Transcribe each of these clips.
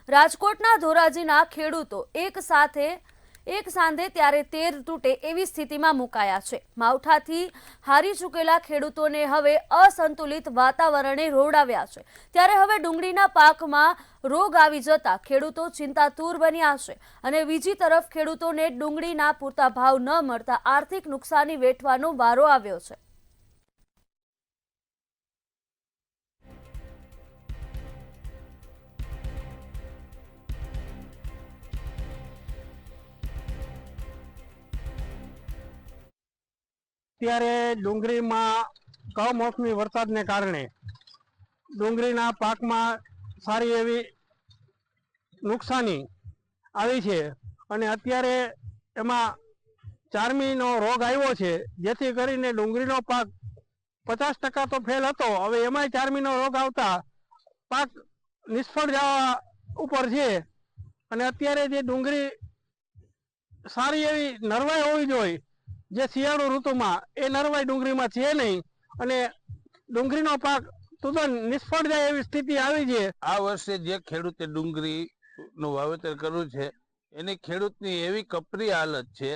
રાજકોટના ધોરાજીના ખેડૂતો એક સાંધે ત્યારે તેર તૂટે એવી સ્થિતિમાં મુકાયા છે। માવઠાથી હારી ચૂકેલા ખેડૂતોને હવે અસંતુલિત વાતાવરણે રોડાવ્યા છે। ત્યારે હવે ડુંગળીના પાકમાં રોગ આવી જતા ખેડૂતો ચિંતાતુર બન્યા છે અને બીજી તરફ ખેડૂતોને ડુંગળીના પૂરતા ભાવ ન મળતા આર્થિક નુકસાની વેઠવાનો વારો આવ્યો છે। અત્યારે ડુંગળીમાં કમોસમી વરસાદને કારણે ડુંગળીના પાકમાં સારી એવી નુકસાની આવી છે અને અત્યારે એમાં ચારમીનો રોગ આવ્યો છે, જેથી કરીને ડુંગળીનો પાક 50% તો ફેલ હતો। હવે એમાંય ચારમીનો રોગ આવતા પાક નિષ્ફળ જવા ઉપર છે અને અત્યારે જે ડુંગળી સારી એવી નરવાઈ હોવી જોઈએ, જે શિયાળુ ઋતુમાં, એ નરવાઈ ડુંગળીમાં છે નહીં અને ડુંગળીનો પાક તદ્દન નિષ્ફળ જાય એવી સ્થિતિ આવી છે। આ વર્ષે જે ખેડૂતે ડુંગળીનું વાવેતર કર્યું છે એની ખેડૂતની એવી કપરી હાલત છે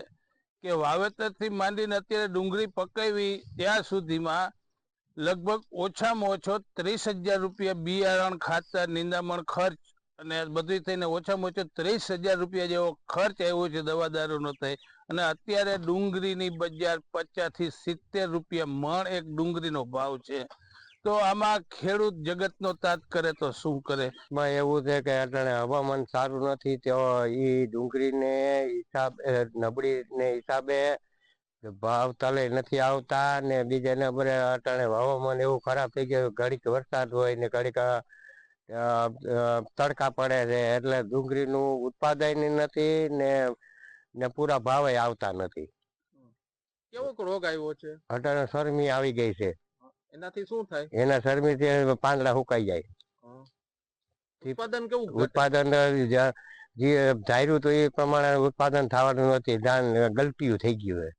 કે વાવેતરથી માંડીને અત્યારે ડુંગળી પકાવી ત્યાં સુધીમાં લગભગ ઓછામાં ઓછો 30,000 રૂપિયા બિયારણ, ખાતર, નિંદામણ ખર્ચ અને બધું થઈને ઓછામાં ઓછો 30,000 રૂપિયા જેવો ખર્ચ આવ્યો છે દવાદારોનો થઈ। અને અત્યારે ડુંગળીની બજાર 50 થી 70 રૂપિયા મણ એક ડુંગળીનો ભાવ છે। તો આમાં ખેડૂત જગતનો તાત કરે તો શું કરે? એવું છે કે અટાણે હવામાન સારું નથી, તો એ ડુંગળીને નબળીને હિસાબે ભાવ તલે નથી આવતા ને બીજા નંબરે અટાણે હવામાન એવું ખરાબ થઈ ગયું, ઘડીક વરસાદ હોય ને ઘડીક તડકા પડે છે, એટલે ડુંગળીનું ઉત્પાદન નથી ને પૂરા ભાવે આવતા નથી। કેવો રોગ આવ્યો છે? અટાણે શરમી આવી ગઈ છે। એનાથી શું થાય? એના શરમીથી પાંદડા સુકાઈ જાય। ઉત્પાદન કેવું ઘટે? ઉત્પાદન જે ધાર્યું તો એ પ્રમાણે ઉત્પાદન થવાનું નથી, ધાન ગલટીયું થઈ ગયું છે।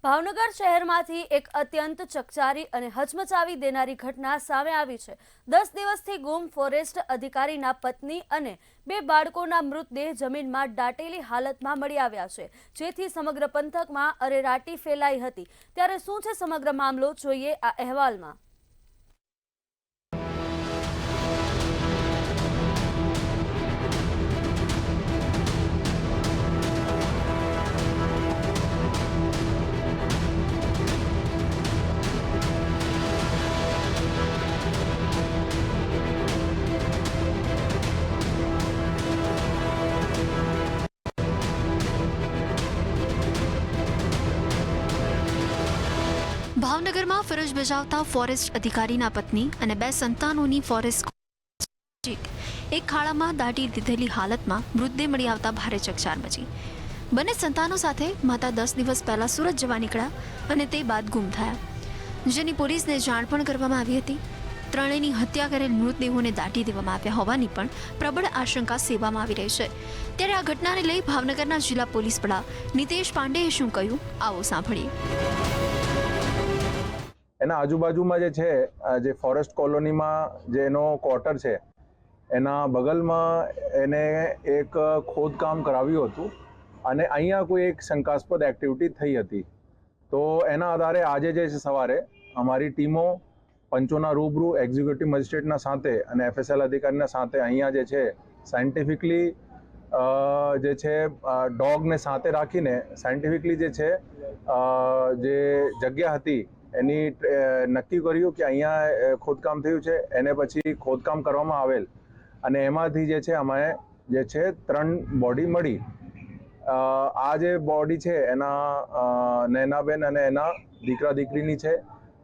ભાવનગર શહેરમાંથી એક અત્યંત ચકચારી અને હચમચાવી દેનારી ઘટના સામે આવી છે। 10 દિવસથી ગુમ ફોરેસ્ટ અધિકારીના પત્ની અને 2 બાળકોના મૃતદેહ જમીનમાં દાટેલી હાલતમાં મળી આવ્યા છે, જેથી સમગ્ર પંથકમાં અરેરાટી ફેલાઈ હતી। ત્યારે શું છે સમગ્ર મામલો, જોઈએ આ અહેવાલમાં। ભાવનગરમાં ફરજ બજાવતા ફોરેસ્ટ અધિકારીના પત્ની અને 2 સંતાનોની ફોરેસ્ટ એક ખાડામાં દાટી દીધેલી હાલતમાં મૃતદેહ મળી આવતા ભારે ચકચાર મચી। બંને સંતાનો સાથે માતા 10 દિવસ પહેલા સુરત જવા નીકળ્યા અને તે બાદ ગુમ થયા, જેની પોલીસને જાણ પણ કરવામાં આવી હતી। ત્રણેયની હત્યા કરેલ મૃતદેહોને દાટી દેવામાં આવ્યા હોવાની પણ પ્રબળ આશંકા સેવામાં આવી રહી છે। ત્યારે આ ઘટનાને લઈ ભાવનગરના જિલ્લા પોલીસ વડા નિતેશ પાંડેએ શું કહ્યું, આવો સાંભળીએ। એના આજુબાજુમાં જે છે, જે ફોરેસ્ટ કોલોનીમાં જે એનો ક્વાર્ટર છે, એના બગલમાં એને એક ખોદકામ કરાવ્યું હતું અને અહીંયા કોઈ એક શંકાસ્પદ એક્ટિવિટી થઈ હતી। તો એના આધારે આજે જે છે સવારે અમારી ટીમો પંચોના રૂબરૂ એક્ઝિક્યુટિવ મેજિસ્ટ્રેટના સાથે અને FSL અધિકારીના સાથે અહીંયા જે છે સાયન્ટિફિકલી જે છે ડોગને સાથે રાખીને સાયન્ટિફિકલી જે છે જે જગ્યા હતી એની નક્કી કર્યું કે અહીંયા ખોદકામ થયું છે। એને પછી ખોદકામ કરવામાં આવેલ અને એમાંથી જે છે અમે જે છે 3 બોડી મળી। આ જે બોડી છે એના નૈનાબેન અને એના દીકરા દીકરીની છે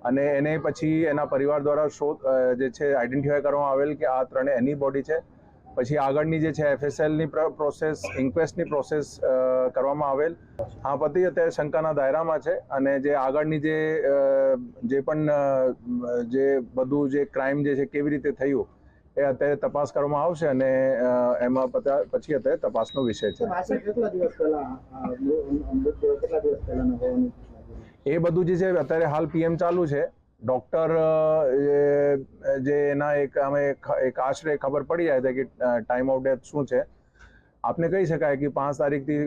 અને એને પછી એના પરિવાર દ્વારા શોધ જે છે આઈડેન્ટિફાય કરવામાં આવેલ કે આ 3 એની બોડી છે। પછી આગળની જે છે FSLની પ્રોસેસ, ઇન્ક્વેસ્ટની પ્રોસેસ કરવામાં આવેલ। હા, પતિ અત્યારે શંકાના દાયરામાં છે અને જે આગળની જે પણ જે બધું જે ક્રાઇમ જે છે કેવી રીતે થયું એ અત્યારે તપાસ કરવામાં આવશે અને એમાં પછી અત્યારે તપાસનો વિષય છે। એ બધું જે છે અત્યારે હાલ PM ચાલુ છે, ડૉક્ટર જે એના એક આશરે ખબર પડી જાય છે કે ટાઈમ ઓફ ડેથ શું છે. આપને કહી શકાય કે 5 તારીખથી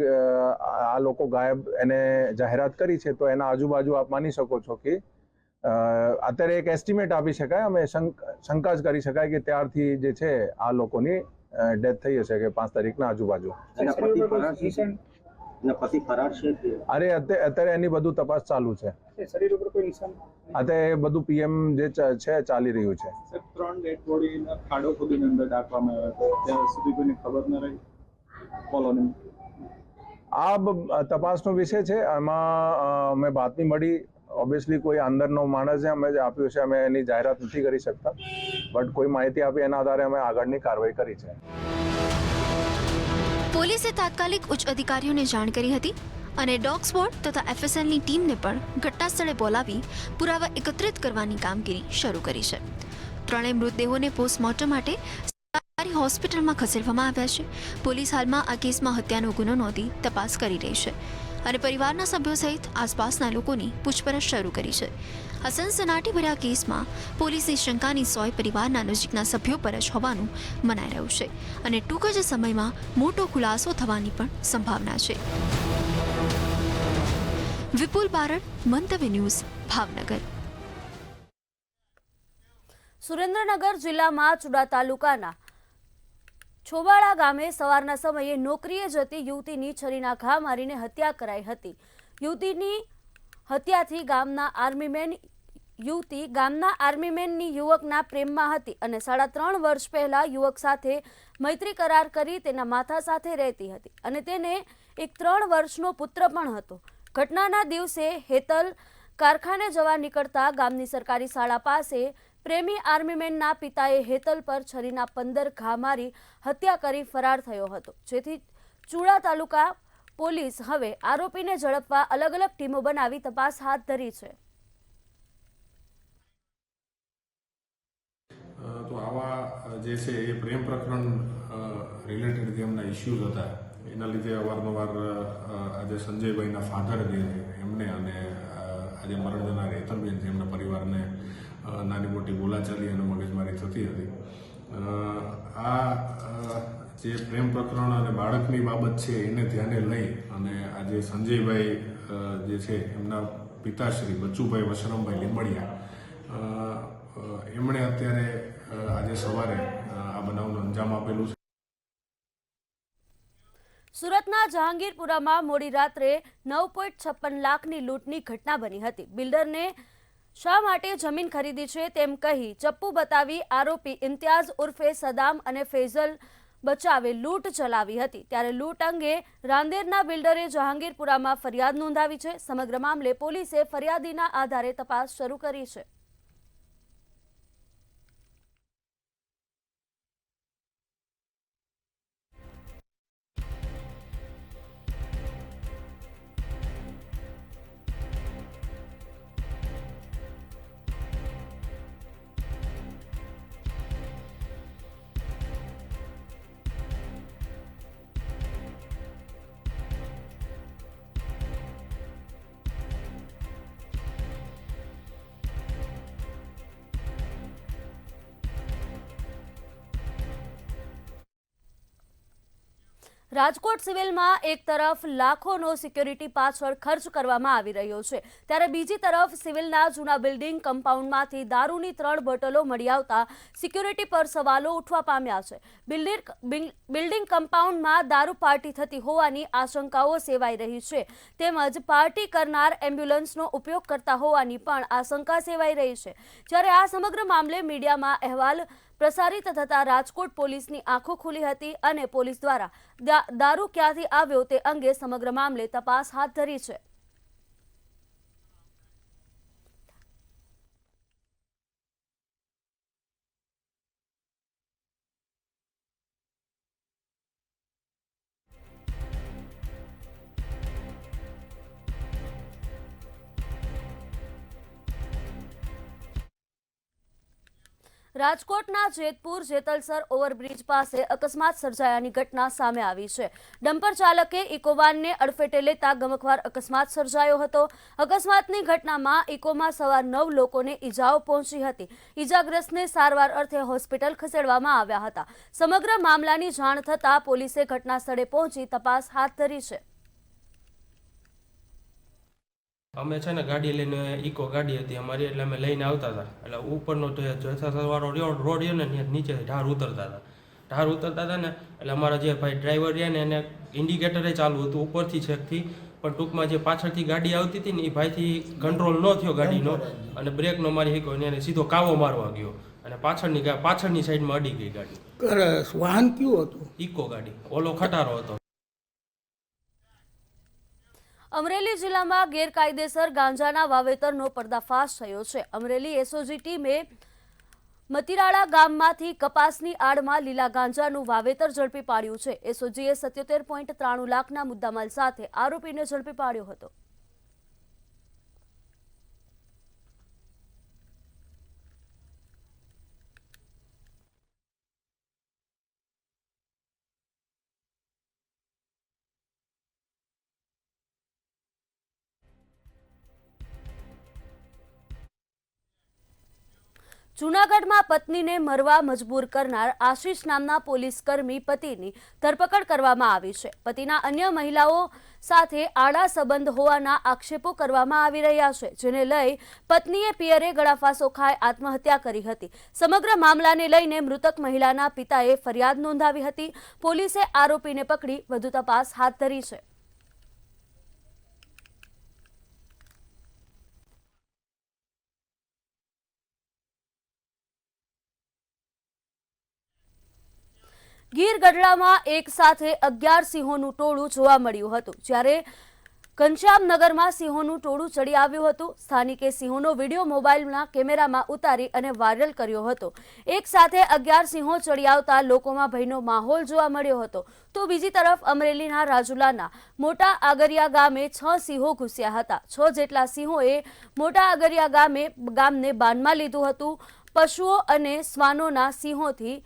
આ લોકો ગાયબ એને જાહેરાત કરી છે, તો એના આજુબાજુ આપ માની શકો છો કે અત્યારે એક એસ્ટિમેટ આપી શકાય, અમે શંકા જ કરી શકાય કે ત્યારથી જે છે આ લોકોની ડેથ થઈ હશે કે 5 તારીખના આજુબાજુ. અરે અત્યારે એની બધું તપાસ ચાલુ છે. અત્યારે બધું પીએમ જે છે ચાલી રહ્યું છે. 3 ડેડ બોડી ખાડો ખોદીને અંદર રાખવામાં આવ્યો હતો, ત્યાં સુધી કોઈને ખબર ન રહી કોલોની. આ તપાસનો વિષય છે. એમાં અમે બાતમી મળી, ઓબ્વિયસલી કોઈ અંદરનો માણસ છે, અમે આપ્યું છે, અમે એની જાહેરાત નથી કરી શકતા, બટ કોઈ માહિતી આપી એના આધારે અમે આગળની કાર્યવાહી કરી છે. પોલીસે તાત્કાલિક ઉચ્ચ અધિકારીઓને જાણ કરી હતી અને ડોગ સ્ક્વોડ તથા એફએસએલની ટીમને પણ ઘટના સ્થળે બોલાવી પુરાવા એકત્રિત કરવાની કામગીરી શરૂ કરી છે. ત્રણેય મૃતદેહોને પોસ્ટમોર્ટમ માટે સરકારી હોસ્પિટલમાં ખસેડવામાં આવ્યા છે. પોલીસ હાલમાં આ કેસમાં હત્યાનો ગુનો નોંધી તપાસ કરી રહી છે અને પરિવારના સભ્યો સહિત આસપાસના લોકોની પૂછપરછ શરૂ કરી છે. આ સનસનાટીભર્યા કેસમાં પોલીસની શંકાની સોય પરિવારના નજીકના સભ્યો પર જ હોવાનું મનાઈ રહ્યું છે અને ટૂંક જ સમયમાં મોટો ખુલાસો થવાની પણ સંભાવના છે. વિપુલ બારડ, મંતવ્ય ન્યૂઝ, ભાવનગર. સુરેન્દ્રનગર જિલ્લામાં ચુડા તાલુકાના છોબાળા ગામે સવારના સમયે નોકરીએ જતી યુવતીની છરીના ઘા મારીને હત્યા કરાઈ હતી. યુવતીની હત્યાથી ગામના આર્મીમેનની યુવકના પ્રેમમાં હતી અને 3.5 વર્ષ પહેલા યુવક સાથે મૈત્રી કરાર કરી તેના માથા સાથે રહેતી હતી અને તેને એક 3 વર્ષનો પુત્ર પણ હતો. ઘટનાના દિવસે હેતલ કારખાને જવા નીકળતા ગામની સરકારી શાળા પાસે પ્રેમી આર્મીમેનના પિતાએ હેતલ પર છરીના 15 ઘા મારી હત્યા કરી ફરાર થયો હતો, જેથી ચુડા તાલુકા પોલીસ હવે આરોપીને ઝડપવા અલગ અલગ ટીમો બનાવી તપાસ હાથ ધરી છે. તો આવા જે છે એ પ્રેમ પ્રકરણ રિલેટેડ જે એમના ઇસ્યુઝ હતા એના લીધે અવારનવાર આજે સંજયભાઈના ફાધર જે એમને અને આજે મરણ જનાર હેતલબેન છે એમના પરિવારને નાની મોટી બોલાચાલી અને મગજમારી થતી હતી. આ જે પ્રેમ પ્રકરણ અને બાળકની બાબત છે એને ધ્યાને લઈ અને આજે સંજયભાઈ જે છે એમના પિતાશ્રી બચ્ચુભાઈ વશરામભાઈ લીંબડિયા એમણે અત્યારે આજે સવારે આ બનાવનું અંજામ આપેલું છે. સુરતના જહાંગીરપુરામાં મોડી રાત્રે 9.56 લાખની લૂંટની ઘટના બની હતી. બિલ્ડરને શા માટે જમીન ખરીદી છે તેમ કહી ચપ્પુ બતાવી આરોપી ઇમ્તિયાઝ ઉર્ફે સદામ અને ફૈઝલ બચાવે લૂંટ ચલાવી હતી. ત્યારે લૂંટ અંગે રાંદેરના બિલ્ડરે જહાંગીરપુરામાં ફરિયાદ નોંધાવી છે. સમગ્ર મામલે પોલીસે ફરિયાદીના આધારે તપાસ શરૂ કરી છે. રાજકોટ સિવિલમાં એક તરફ લાખોનો સિક્યોરિટી પાછળ ખર્ચ કરવામાં આવી રહ્યો છે, ત્યારે બીજી તરફ સિવિલના જૂના બિલ્ડિંગ કમ્પાઉન્ડમાંથી દારૂની 3 બોટલો મળી આવતા સિક્યોરિટી પર સવાલો ઉઠવા પામ્યા છે. બિલ્ડિંગ કમ્પાઉન્ડમાં દારૂ પાર્ટી થતી હોવાની આશંકાઓ સેવાઈ રહી છે, તેમજ પાર્ટી કરનાર એમ્બ્યુલન્સનો ઉપયોગ કરતા હોવાની પણ આશંકા સેવાઈ રહી છે. જ્યારે આ સમગ્ર મામલે મીડિયામાં અહેવાલ પ્રસારિત થતા રાજકોટ પોલીસની આંખો ખુલી હતી અને પોલીસ દ્વારા દારૂ ક્યાંથી આવ્યો તે અંગે સમગ્ર મામલે તપાસ હાથ ધરી છે. રાજકોટના જેતપુર જેતલસર ઓવરબ્રિજ પાસે અકસ્માત સર્જાયાની ઘટના સામે આવી છે. ડમ્પર ચાલકે ઇકોવાનને અડફેટે લેતા ગમખ્વાર અકસ્માત સર્જાયો હતો. અકસ્માતની ઘટનામાં ઇકોમાં સવાર 9 લોકોને ઈજાઓ પહોંચી હતી. ઈજાગ્રસ્તને સારવાર અર્થે હોસ્પિટલ ખસેડવામાં આવ્યા હતા. સમગ્ર મામલાની જાણ થતાં પોલીસે ઘટના સ્થળે પહોંચી તપાસ હાથ ધરી છે. અમે છે ને ગાડી લઈને ઇકો ગાડી હતી અમારી, એટલે અમે લઈને આવતા હતા. એટલે ઉપરનો જથ્થાવાળો રોડ રહ્યો ને નીચે ઢાર ઉતરતા હતા ને, એટલે અમારા જે ભાઈ ડ્રાઈવર રહ્યા ને એને ઇન્ડિકેટરે ચાલુ હતું ઉપરથી છેકથી, પણ ટૂંકમાં જે પાછળથી ગાડી આવતી હતી ને એ ભાઈથી કંટ્રોલ ન થયો ગાડીનો, અને બ્રેકનો મારી શીખ્યો એને સીધો કાવો મારવા ગયો અને પાછળની સાઈડમાં અડી ગઈ ગાડી. વાહન કયું હતું? ઇકો ગાડી, ઓલો ખટારો હતો. અમરેલી જિલ્લામાં ગેરકાયદેસર ગાંજાના વાવેતરનો પર્દાફાશ થયો છે. અમરેલી એસઓજી ટીમે મતિરાળા ગામમાંથી કપાસની આડમાં લીલા ગાંજાનું વાવેતર ઝડપી પાડ્યું છે. એસઓજીએ 77.93 લાખના મુદ્દામાલ સાથે આરોપીને ઝડપી પાડ્યો હતો. જૂનાગઢમાં પત્નીને મરવા મજબૂર કરનાર આશિષ નામના પોલીસ કર્મી પતિની ધરપકડ કરવામાં આવી છે. પતિના અન્ય મહિલાઓ સાથે આડા સંબંધ હોવાના આક્ષેપો કરવામાં આવી રહ્યા છે, જેને લઈ પત્નીએ પિયરે ગળાફાંસો ખાઈ આત્મહત્યા કરી હતી. સમગ્ર મામલાને લઈને મૃતક મહિલાના પિતાએ ફરિયાદ નોંધાવી હતી. પોલીસે આરોપીને પકડી વધુ તપાસ હાથ ધરી છે. ગીર ગઢડામાં એક સાથે 11 સિંહોનું ટોળું જોવા મળ્યું હતું, જ્યારે ઘનશ્યામનગરમાં સિંહોનું ટોળું ચડી આવ્યું હતું. સ્થાનિકે સિંહોનો વિડીયો મોબાઈલના કેમેરામાં ઉતારી અને વાયરલ કર્યો હતો. એક સાથે 11 સિંહો ચડી આવતા લોકોમાં ભયનો માહોલ જોવા મળ્યો હતો. તો બીજી તરફ અમરેલીના રાજુલાના મોટા આગરિયા ગામે 6 સિંહો ઘૂસ્યા હતા. 6 જેટલા સિંહોએ મોટા આગરિયા ગામને બાનમાં લીધું હતું. પશુઓ અને શ્વાનોના સિંહોથી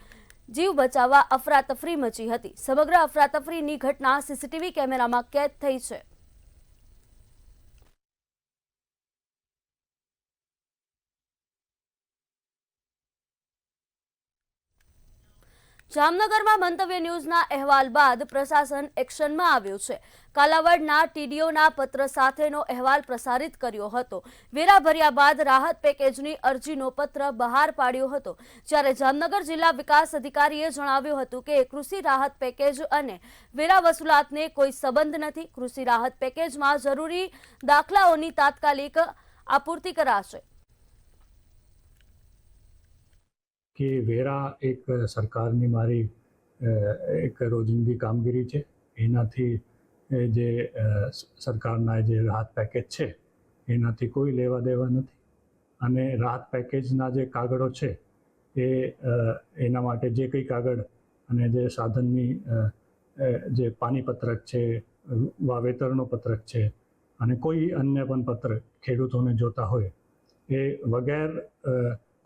જીવ બચાવવા અફરાતફરી મચી હતી. સમગ્ર અફરાતફરીની ઘટના સીસીટીવી કેમેરામાં કેદ થઈ છે. જામનગરમાં મંતવ્ય ન્યૂઝના અહેવાલ બાદ પ્રશાસન એક્શનમાં આવ્યું છે. કાલાવડના ટીડીઓના પત્ર સાથેનો અહેવાલ પ્રસારિત કર્યો હતો. વેરા ભર્યા બાદ રાહત પેકેજની અરજીનો પત્ર બહાર પાડ્યો હતો. જ્યારે જામનગર જિલ્લા વિકાસ અધિકારીએ જણાવ્યું હતું કે કૃષિ રાહત પેકેજ અને વેરા વસૂલાતને કોઈ સંબંધ નથી. કૃષિ રાહત પેકેજમાં જરૂરી દાખલાઓની તાત્કાલિક આપૂર્તિ કરાશે. કે વેરા એક સરકારની મારી એક રોજિંદી કામગીરી છે. એનાથી જે સરકારના જે રાહત પેકેજ છે એનાથી કોઈ લેવા દેવા નથી. અને રાહત પેકેજના જે કાગળો છે એના માટે જે કંઈ કાગળ અને જે સાધનની જે પાણીપત્રક છે, વાવેતરનો પત્રક છે અને કોઈ અન્ય પણ પત્રક ખેડૂતોને જોતા હોય એ વગેર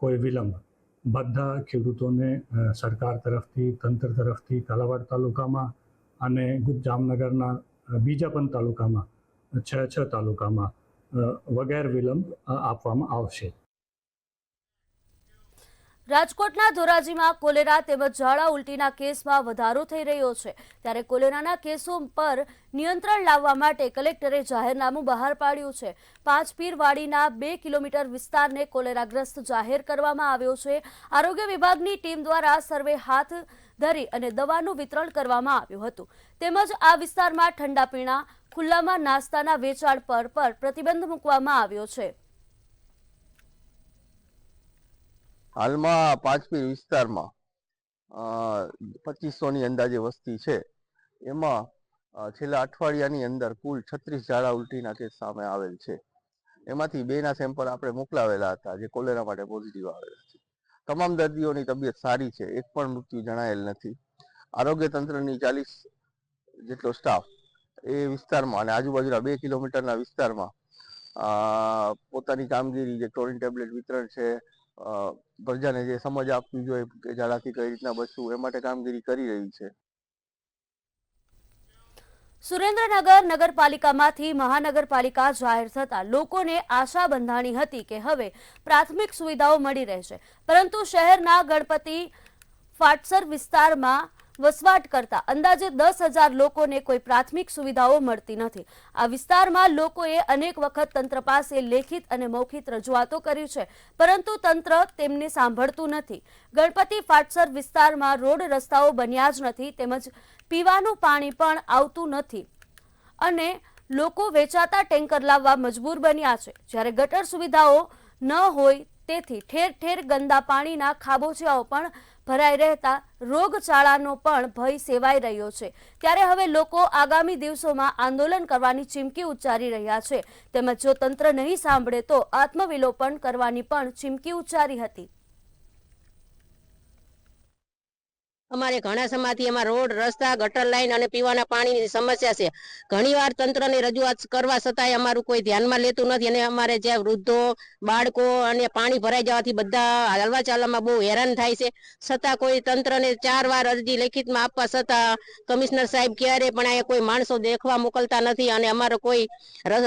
કોઈ વિલંબ બધા ખેડૂતોને સરકાર તરફથી, તંત્ર તરફથી કાલાવાડ તાલુકામાં અને જામનગરના બીજા પણ તાલુકામાં 6 તાલુકામાં વગેર વિલંબ આપવામાં આવશે. રાજકોટના ધોરાજીમાં કોલેરા તેમજ ઝાડા ઉલટીના કેસમાં વધારો થઈ રહ્યો છે. ત્યારે કોલેરાના કેસો પર નિયંત્રણ લાવવા માટે કલેક્ટરે જાહેરનામું બહાર પાડ્યું છે. પાંચપીરવાડીના 2 કિલોમીટર વિસ્તારને કોલેરાગ્રસ્ત જાહેર કરવામાં આવ્યો છે. આરોગ્ય વિભાગની ટીમ દ્વારા સર્વે હાથ ધરી અને દવાનું વિતરણ કરવામાં આવ્યું હતું. તેમજ આ વિસ્તારમાં ઠંડા પીણા, ખુલ્લામાં નાસ્તાના વેચાણ પર પ્રતિબંધ મૂકવામાં આવ્યો છે. હાલમાં પાંચપીર વિસ્તારમાં 2500ની અંદાજે વસ્તી છે. એમાં છેલ્લા અઠવાડિયાની અંદર કુલ 36 ઝાડા ઉલટીના કેસ સામે આવેલ છે. એમાંથી 2ના સેમ્પલ આપણે મોકલાવેલા હતા જે કોલેરા માટે પોઝિટિવ આવેલા છે. તમામ દર્દીઓની તબિયત સારી છે, એક પણ મૃત્યુ જણાયેલ નથી. આરોગ્ય તંત્રની 40 જેટલો સ્ટાફ એ વિસ્તારમાં અને આજુબાજુના 2 કિલોમીટરના વિસ્તારમાં પોતાની કામગીરી જે ક્લોરીન ટેબ્લેટ વિતરણ છે, પ્રજાને જે સમજ આપવી જોઈએ કે ઝાડાથી કઈ રીતના બચવું એ માટે કામગીરી કરી રહી છે. સુરેન્દ્રનગર નગરપાલિકામાંથી મહાનગરપાલિકા જાહેર થતાં લોકોને આશા બંધાણી હતી કે હવે પ્રાથમિક સુવિધાઓ મળી રહેશે, પરંતુ શહેરના ગણપતિ ફાટસર વિસ્તારમાં વસવાટ કરતા અંદાજે 10,000 લોકોને કોઈ પ્રાથમિક સુવિધાઓ મળતી નથી. આ વિસ્તારમાં લોકોએ અનેક વખત તંત્ર પાસે લેખિત અને મૌખિક રજૂઆતો કરી છે, પરંતુ તંત્ર તેમને સાંભળતું નથી. ગણપતિ ફાટસર વિસ્તારમાં રોડ રસ્તાઓ બન્યા જ નથી, તેમજ પીવાનું પાણી પણ આવતું નથી અને લોકો વેચાતા ટેન્કર લાવવા મજબૂર બન્યા છે. જ્યારે ગટર સુવિધાઓ ન હોય તેથી ઠેર ઠેર ગંદા પાણીના ખાબોચિયાઓ પણ ભરાઈ રહેતા રોગચાળાનો પણ ભય સેવાઈ રહ્યો છે. ત્યારે હવે લોકો આગામી દિવસોમાં આંદોલન કરવાની ચીમકી ઉચ્ચારી રહ્યા છે, તેમજ જો તંત્ર નહીં સાંભળે તો આત્મવિલોપન કરવાની પણ ચીમકી ઉચ્ચારી હતી. અમારે ઘણા સમયથી એમાં રોડ રસ્તા ગટર લાઈન અને પીવાના પાણીની સમસ્યા છે. ઘણીવાર તંત્રને રજૂઆત કરવા છતાંય અમારું કોઈ ધ્યાનમાં લેતું નથી અને અમારે જે વૃદ્ધો બાળકો અને પાણી ભરાઈ જવાથી બધા હાલવા ચાલવામાં બહુ હેરાન થાય છે. છતાં કોઈ તંત્રને 4 વાર અરજી લેખિતમાં આપવા છતાં કમિશનર સાહેબ ક્યારે પણ અહીંયા કોઈ માણસો દેખવા મોકલતા નથી અને અમારો કોઈ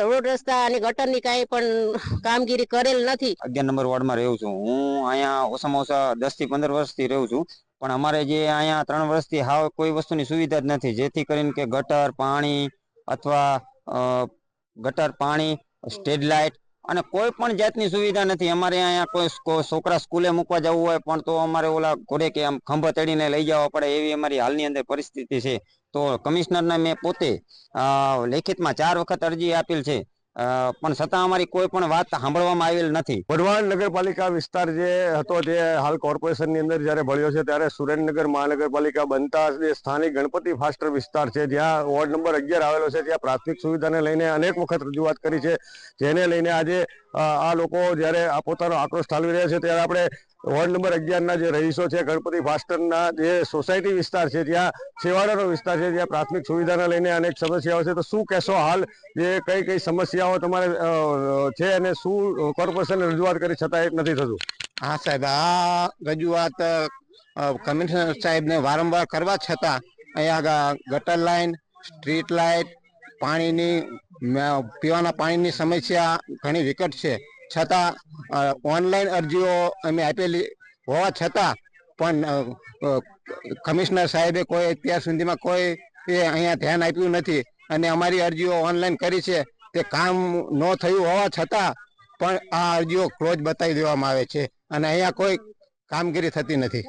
રોડ રસ્તા અને ગટરની કાંઈ પણ કામગીરી કરેલ નથી. 11 નંબર વોર્ડમાં રહું છું હું. અહીંયા ઓછામાં ઓછા 10 થી 15 વર્ષથી રહું છું, પણ અમારે જે અહીંયા 3 વર્ષથી હાવ કોઈ વસ્તુની સુવિધા જ નથી, જેથી કરીને કે ગટર પાણી અથવા ગટર પાણી સ્ટ્રીટ લાઇટ અને કોઈ પણ જાતની સુવિધા નથી. અમારે અહીંયા કોઈ છોકરા સ્કૂલે મૂકવા જવું હોય પણ તો અમારે ઓલા ઘોડે કે આમ ખંભા ચડીને લઈ જવા પડે, એવી અમારી હાલની અંદર પરિસ્થિતિ છે. તો કમિશનરને મેં પોતે લેખિતમાં 4 વખત અરજી આપેલ છે, પણ છતાં અમારી કોઈ પણ વાત સાંભળવામાં આવેલ નથી. વઢવાણ નગરપાલિકા વિસ્તાર જે હતો તે હાલ કોર્પોરેશનની અંદર જ્યારે ભળ્યો છે, ત્યારે સુરેન્દ્રનગર મહાનગરપાલિકા બનતા જે સ્થાનિક ગણપતિ ફાસ્ટર વિસ્તાર છે, જ્યાં વોર્ડ નંબર 11 આવેલો છે, ત્યાં પ્રાથમિક સુવિધાને લઈને અનેક વખત રજૂઆત કરી છે, જેને લઈને આજે આ લોકો જ્યારે આ પોતાનો આક્રોશ ઠાલવી રહ્યા છે, ત્યારે આપણે વોર્ડ નંબર 11ના જે રહીશો છે, ગણપતિ ફાસ્ટરના જે સોસાયટી વિસ્તાર છે, જ્યાં છેવાડાનો વિસ્તાર છે, જ્યાં પ્રાથમિક સુવિધાને લઈને અનેક સમસ્યાઓ છે, તો શું કહેશો હાલ જે કઈ કઈ સમસ્યાઓ તમારે છે અને શું કોર્પોરેશને રજૂઆત કરી છતાં નથી થતું? હા સાહેબ, આ રજૂઆત કમિશનર સાહેબને વારંવાર કરવા છતાં અહીંયા ગટર લાઈન, સ્ટ્રીટ લાઇટ, પાણીની પીવાના પાણીની સમસ્યા ઘણી વિકટ છે. છતાં ઓનલાઈન અરજીઓ અમે આપેલી હોવા છતાં પણ કમિશનર સાહેબે કોઈ અત્યાર સુધીમાં કોઈ અહીંયા ધ્યાન આપ્યું નથી અને અમારી અરજીઓ ઓનલાઈન કરી છે, તે કામ ન થયું હોવા છતાં પણ આ અરજીઓ ક્લોઝ બતાવી દેવામાં આવે છે અને અહીંયા કોઈ કામગીરી થતી નથી.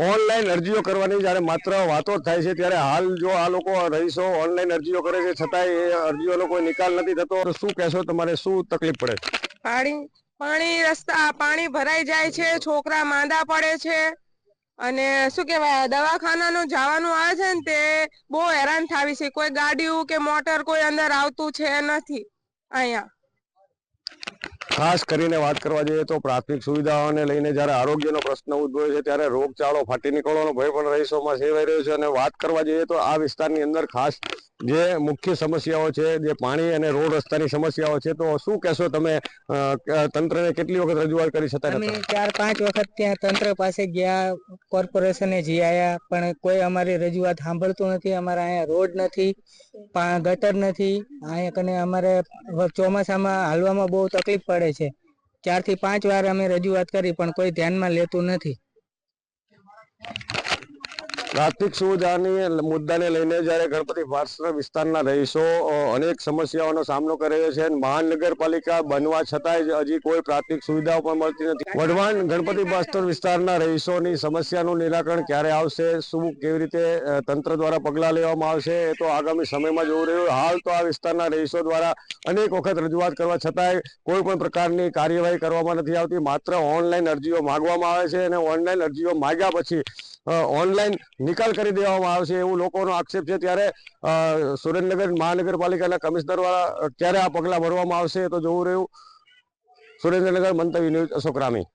ઓનલાઈન અરજીઓ કરવાની જ્યારે માત્ર વાતો થાય છે, ત્યારે હાલ જો આ લોકો રહીશો ઓનલાઈન અરજીઓ કરે છે, છતાંય એ અરજીઓનો કોઈ નિકાલ નથી થતો, તો શું કહેશો, તમારે શું તકલીફ પડે? પાણી રસ્તા પાણી ભરાઈ જાય છે, છોકરા માંદા પડે છે અને શું કહેવાય દવાખાનાનું જવાનું આવે છે ને તે બહુ હેરાન થાવી છે. કોઈ ગાડીઓ કે મોટર કોઈ અંદર આવતું છે નથી અહીંયા. ખાસ કરીને વાત કરવા જઈએ તો પ્રાથમિક સુવિધાઓને લઈને જ્યારે આરોગ્યનો પ્રશ્ન ઉદ્ભવે છે, ત્યારે રોગચાળો ફાટી નીકળવાનો ભય પણ રહીશોમાં સેવાઈ રહ્યો છે. અને વાત કરવા જઈએ તો આ વિસ્તારની અંદર ખાસ જે મુખ્ય સમસ્યાઓ છે, જે પાણી અને રોડ રસ્તાની સમસ્યાઓ છે, તો શું કહેશો તમે? તંત્રને કેટલી વખત રજૂઆત કરી છતાં અમે 4-5 વખત ત્યાં તંત્ર પાસે ગયા, કોર્પોરેશને જઈ આવ્યા, પણ કોઈ અમારી રજૂઆત સાંભળતું નથી. અમારે અહીંયા રોડ નથી, ગટર નથી, અહીંયા કને અમારે ચોમાસામાં હાલવામાં બહુ તકલીફ પડે છે. 4 થી 5 વાર અમે રજૂઆત કરી પણ કોઈ ધ્યાનમાં લેતું નથી. પ્રાથમિક સુવિધાની મુદ્દાને લઈને જ્યારે ગણપતિ ફાસ્ટર વિસ્તારના રહીશો અનેક સમસ્યાઓનો સામનો કરે છે, મહાનગરપાલિકા બનવા છતાંય હજી કોઈ પ્રાથમિક સુવિધાઓ પણ મળતી નથી. વઢવાણ ગણપતિ ફાસ્ટર વિસ્તારના રહીશોની સમસ્યાનું નિરાકરણ ક્યારે આવશે, શું કેવી રીતે તંત્ર દ્વારા પગલાં લેવામાં આવશે, એ તો આગામી સમયમાં જોવું રહ્યું. હાલ તો આ વિસ્તારના રહીશો દ્વારા અનેક વખત રજૂઆત કરવા છતાંય કોઈ પણ પ્રકારની કાર્યવાહી કરવામાં નથી આવતી. માત્ર ઓનલાઈન અરજીઓ માગવામાં આવે છે અને ઓનલાઈન અરજીઓ માગ્યા પછી ઓનલાઈન નિકાલ કરી દેવામાં આવશે એવું લોકોનો આક્ષેપ છે. ત્યારે સુરેન્દ્રનગર મહાનગરપાલિકાના કમિશનર દ્વારા ક્યારે આ પગલાં ભરવામાં આવશે તો જોવું રહ્યું. સુરેન્દ્રનગર, મંતવ્ય ન્યૂઝ, અશોક રામી.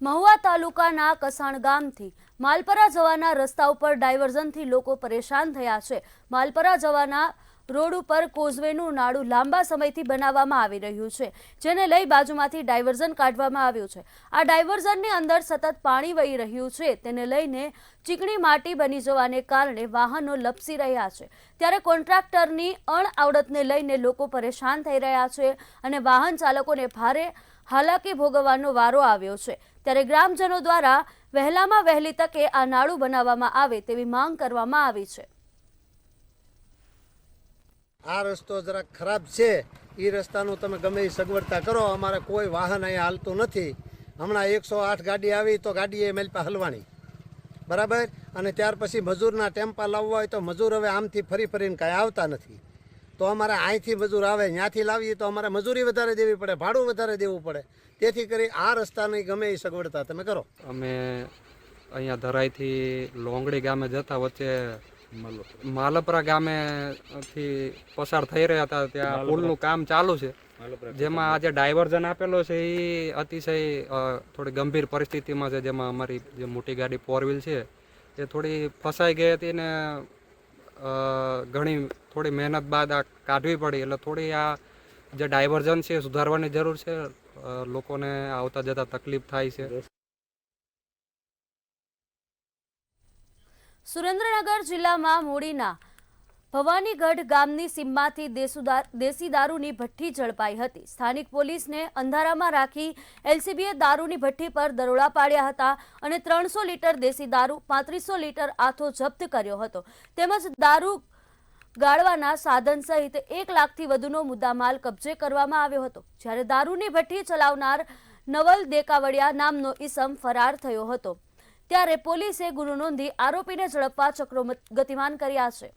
મહુવા તાલુકાના કસાણ ગામથી માલપરા જવાના રસ્તા ઉપર ડાયવર્ઝનથી લોકો પરેશાન થયા છે. માલપરા જવાના રોડ ઉપર કોઝવેનું નાળું લાંબા સમયથી બનાવવામાં આવી રહ્યું છે, જેને લઈ બાજુમાંથી ડાયવર્ઝન કાઢવામાં આવ્યું છે. આ ડાયવર્ઝનની અંદર સતત પાણી વહી રહ્યું છે, તેને લઈને ચીકણી માટી બની જવાને કારણે વાહનો લપસી રહ્યા છે. ત્યારે કોન્ટ્રાક્ટરની અણઆવડતને લઈને લોકો પરેશાન થઈ રહ્યા છે અને વાહન ચાલકોને ભારે હાલાકી ભોગવવાનો વારો આવ્યો છે. ત્યારે ગ્રામજનો દ્વારા વહેલામાં વહેલી તકે આ નાળું બનાવવામાં આવે તેવી માંગ કરવામાં આવી છે. આ રસ્તો જરાક ખરાબ છે, એ રસ્તાનું તમે ગમે એ સગવડતા કરો. અમારે કોઈ વાહન અહીંયા હાલતું નથી. હમણાં 108 ગાડી આવી તો ગાડી એ મેલ પર હલવાની, બરાબર. અને ત્યાર પછી મજૂરના ટેમ્પા લાવવા હોય તો મજૂર હવે આમથી ફરી ફરીને કાંઈ આવતા નથી. તો અમારે અહીંથી મજૂર આવે, ત્યાંથી લાવીએ તો અમારે મજૂરી વધારે દેવી પડે, ભાડું વધારે દેવું પડે. તેથી કરી આ રસ્તાની ગમે એ સગવડતા તમે કરો. અમે અહીંયા ધરાઈથી લોંગડી ગામે જતા વચ્ચે માલપરા ગામેથી પસાર થઈ રહ્યા હતા, ત્યાં પુલનું કામ ચાલુ છે, જેમાં આજે ડાયવર્ઝન આપેલો છે એ અતિશય થોડી ગંભીર પરિસ્થિતિમાં છે. જેમાં અમારી જે મોટી ગાડી 4 વ્હીલ છે એ થોડી ફસાઈ ગઈ હતી ને ઘણી થોડી મહેનત બાદ આ કાઢવી પડી. એટલે થોડી આ જે ડાયવર્ઝન છે સુધારવાની જરૂર છે, લોકોને આવતા જતા તકલીફ થાય છે. સુરેન્દ્રનગર જિલ્લામાં મૂડીના ભવાનીગઢ ગામની સીમમાંથી દેશી દારૂની ભઠ્ઠી ઝડપાઈ હતી. સ્થાનિક પોલીસને અંધારામાં રાખી એલસીબીએ દારૂની ભઠ્ઠી પર દરોડા પાડ્યા હતા અને 300 લીટર દેશી દારૂ, 3500 લીટર આથો જપ્ત કર્યો હતો. તેમજ દારૂ ગાળવાના સાધન સહિત 1 લાખથી વધુનો મુદ્દામાલ કબજે કરવામાં આવ્યો હતો. જ્યારે દારૂની ભઠ્ઠી ચલાવનાર નવલ દેકાવડિયા નામનો ઈસમ ફરાર થયો હતો. ત્યારે પોલીસે ગુનો નોંધી આરોપીને ઝડપવા ચક્રો ગતિમાન કર્યા છે.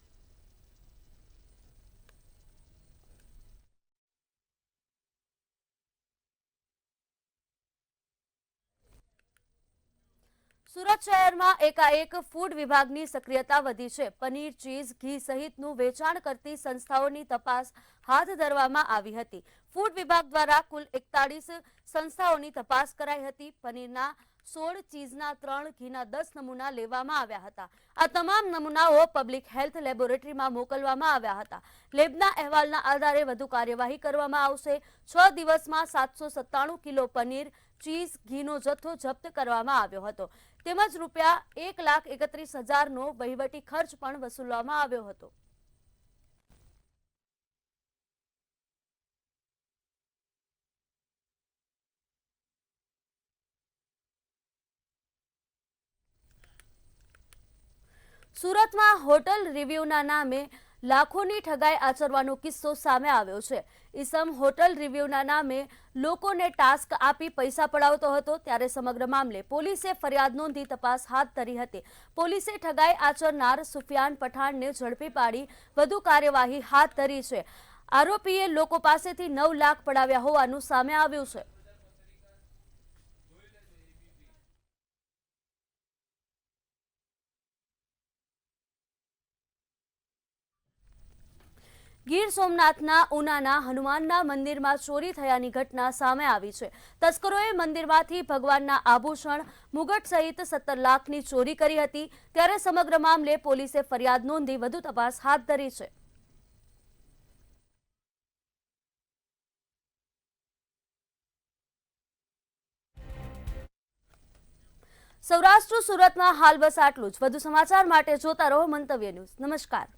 સુરત શહેરમાં એકાએક ફૂડ વિભાગની સક્રિયતા વધી છે. પનીર, ચીઝ, ઘી સહિતનું વેચાણ કરતી સંસ્થાઓની તપાસ હાથ ધરવામાં આવી હતી. ફૂડ વિભાગ દ્વારા કુલ 41 સંસ્થાઓની તપાસ કરાઈ હતી. પનીરના 16, ચીઝના 3, ઘીના 10 નમૂના લેવામાં આવ્યા હતા. આ તમામ નમૂનાઓ પબ્લિક હેલ્થ લેબોરેટરીમાં મોકલવામાં આવ્યા હતા. લેબના અહેવાલના આધારે વધુ કાર્યવાહી કરવામાં આવશે. 6 દિવસમાં 797 કિલો પનીર, ચીઝ, ઘીનો જથ્થો જપ્ત કરવામાં આવ્યો હતો. તેમજ રૂપિયા 1,31,000નો વહીવટી ખર્ચ પણ વસૂલવામાં આવ્યો હતો. સુરતમાં હોટલ રિવ્યુના નામે લાખોની ઠગાઈ આચરવાનો કિસ્સો સામે આવ્યો છે. ઈસમ હોટલ રિવ્યુના નામે લોકોને ટાસ્ક આપી પૈસા પડાવતો હતો. ત્યારે સમગ્ર મામલે પોલીસે ફરિયાદ નોંધી તપાસ હાથ ધરી હતી. પોલીસે ઠગાઈ આચરનાર સુફિયાન પઠાણને ઝડપી પાડી વધુ કાર્યવાહી હાથ ધરી છે. આરોપીએ લોકો પાસેથી 9 લાખ પડાવ્યા હોવાનું સામે આવ્યું છે. ગીર સોમનાથના ઉનાના હનુમાનના મંદિરમાં ચોરી થયાની ઘટના સામે આવી છે. તસ્કરોએ મંદિરમાંથી ભગવાનના આભૂષણ, મુગટ સહિત 17 લાખની ચોરી કરી હતી. ત્યારે સમગ્ર મામલે પોલીસે ફરિયાદ નોંધી વધુ તપાસ હાથ ધરી છે. સૌરાષ્ટ્ર સુરતમાં હાલ બસ આટલું જ. વધુ સમાચાર માટે જોતા રહો મંતવ્ય ન્યૂઝ. નમસ્કાર.